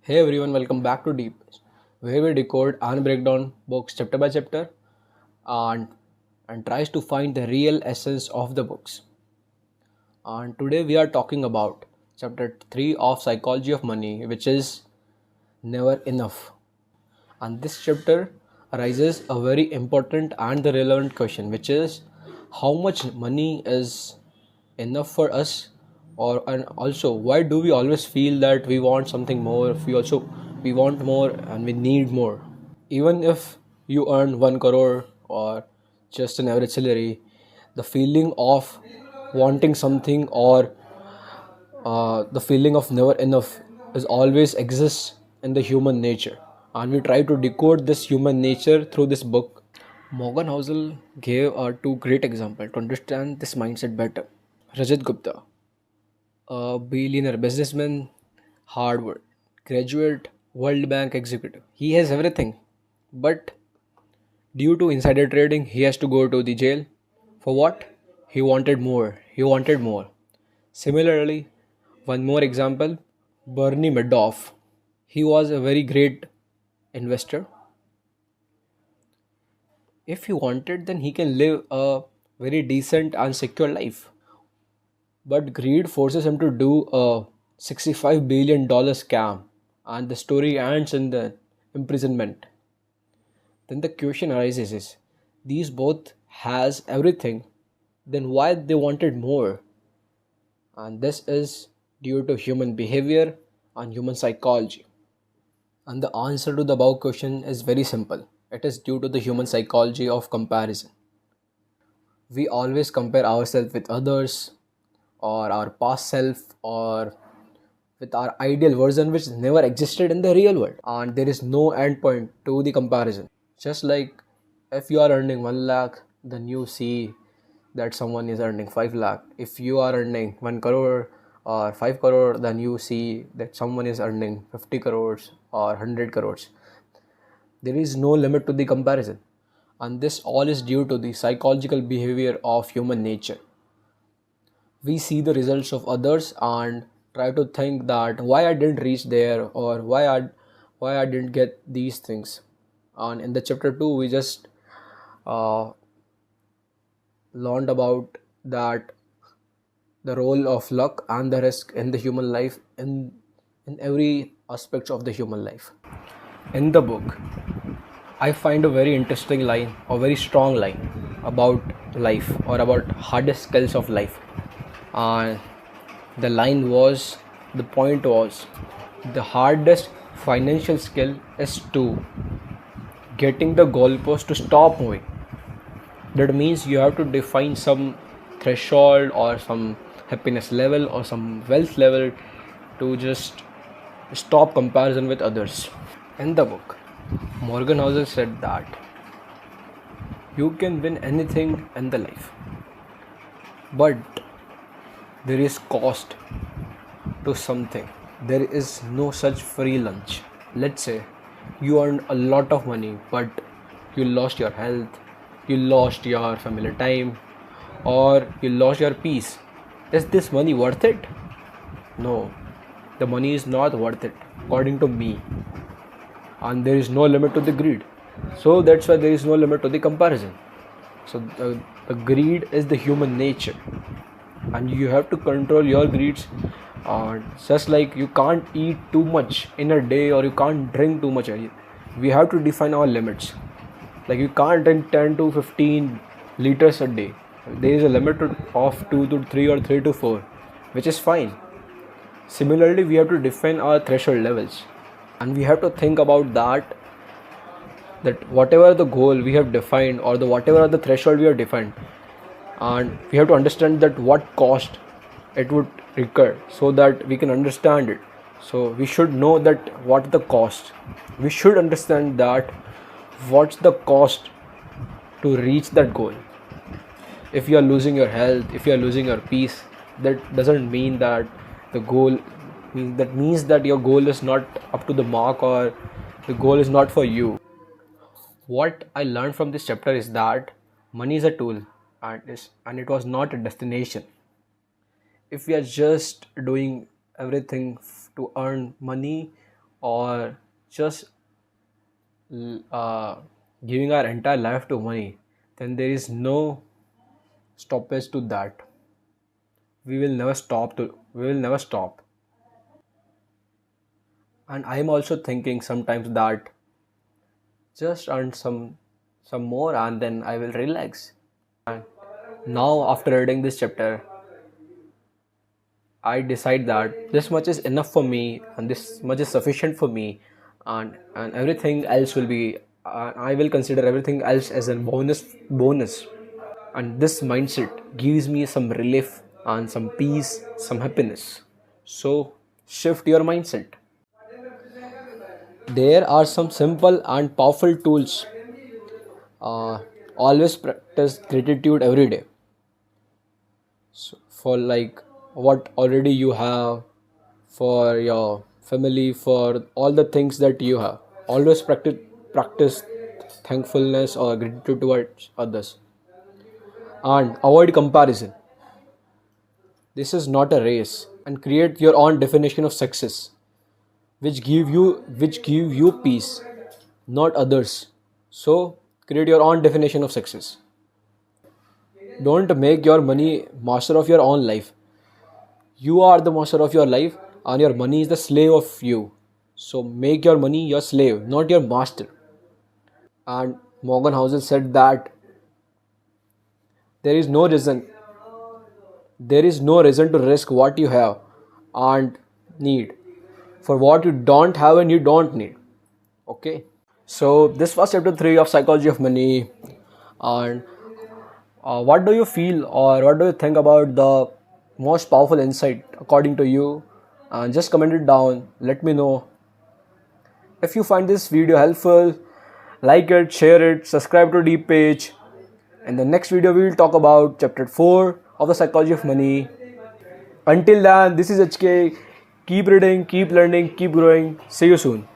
Hey everyone, welcome back to DeepPage, where we decode and break down books chapter by chapter and, and tries to find the real essence of the books. And today we are talking about chapter 3 of Psychology of Money, which is Never Enough. And this chapter raises a very important and the relevant question, which is how much money is enough for us, or and also why do we always feel that we want something more? We want more and we need more. Even if you earn 1 crore or just an average salary, the feeling of wanting something or the feeling of never enough is always exists in the human nature, and we try to decode this human nature through this book. Morgan Housel gave two great examples to understand this mindset better. Rajat Gupta, a billionaire businessman, Harvard graduate, World Bank executive. He has everything, but due to insider trading, he has to go to the jail. For what? He wanted more. He wanted more. Similarly, one more example, Bernie Madoff. He was a very great investor. If he wanted, then he can live a very decent and secure life. But greed forces him to do a $65 billion scam, and the story ends in the imprisonment. Then the question arises is, these both has everything, then why they wanted more? And this is due to human behavior and human psychology. And the answer to the above question is very simple. It is due to the human psychology of comparison. We always compare ourselves with others or our past self or with our ideal version which never existed in the real world, and there is no end point to the comparison. Just like if you are earning 1 lakh, then you see that someone is earning 5 lakh. If you are earning 1 crore or 5 crore, then you see that someone is earning 50 crores or 100 crores. There is no limit to the comparison, and this all is due to the psychological behavior of human nature. We see the results of others and try to think that why I didn't reach there, or why I didn't get these things. And in the chapter 2 we just uh, learned about that the role of luck and the risk in the human life, in every aspect of the human life. In the book, I find a very interesting line, a very strong line about life or about hardest skills of life. And the line was, the point was, the hardest financial skill is to getting the goalpost to stop moving. That means you have to define some threshold or some happiness level or some wealth level to just stop comparison with others. In the book, Morgan Housel said that you can win anything in the life, but there is cost to something. There is no such free lunch. Let's say you earned a lot of money, but you lost your health, you lost your family time, or you lost your peace. Is this money worth it? No, the money is not worth it, according to me. And there is no limit to the greed. So that's why there is no limit to the comparison. So the greed is the human nature, and you have to control your greeds. Just like you can't eat too much in a day, or you can't drink too much. We have to define our limits. Like you can't drink 10 to 15 liters a day. There is a limit of 2 to 3 or 3 to 4, which is fine. Similarly, we have to define our threshold levels, and we have to think about that whatever the goal we have defined, or the whatever the threshold we have defined, and we have to understand that what cost it would recur, so that we can understand it. So we should know that what the cost. We should understand that what's the cost to reach that goal. If you are losing your health, if you are losing your peace, that doesn't mean that the goal means that your goal is not up to the mark, or the goal is not for you. What I learned from this chapter is that money is a tool, and it was not a destination. If we are just doing everything to earn money, or just uh, giving our entire life to money, then there is no stoppage to that. We will never stop. And I am also thinking sometimes that just earn some more and then I will relax. And now after reading this chapter, I decide that this much is enough for me and this much is sufficient for me, and everything else will be I will consider everything else as a bonus. And this mindset gives me some relief and some peace, some happiness. So shift your mindset. There are some simple and powerful tools. uh, Always practice gratitude every day. So for like what already you have, for your family, for all the things that you have, always practice thankfulness or gratitude towards others. And avoid comparison. This is not a race. And create your own definition of success, which give you peace, not others. So create your own definition of success. Don't make your money master of your own life. You are the master of your life, and your money is the slave of you. So make your money your slave, not your master. And Morgan Housel said that there is no reason there is no reason to risk what you have and need for what you don't have and you don't need. Okay. So this was chapter 3 of Psychology of Money. And what do you feel or what do you think about the most powerful insight according to you? And just comment it down. Let me know. If you find this video helpful, like it, share it, subscribe to DeepPage. In the next video, we will talk about chapter 4 of the Psychology of Money. Until then, this is HK. Keep reading, keep learning, keep growing. See you soon.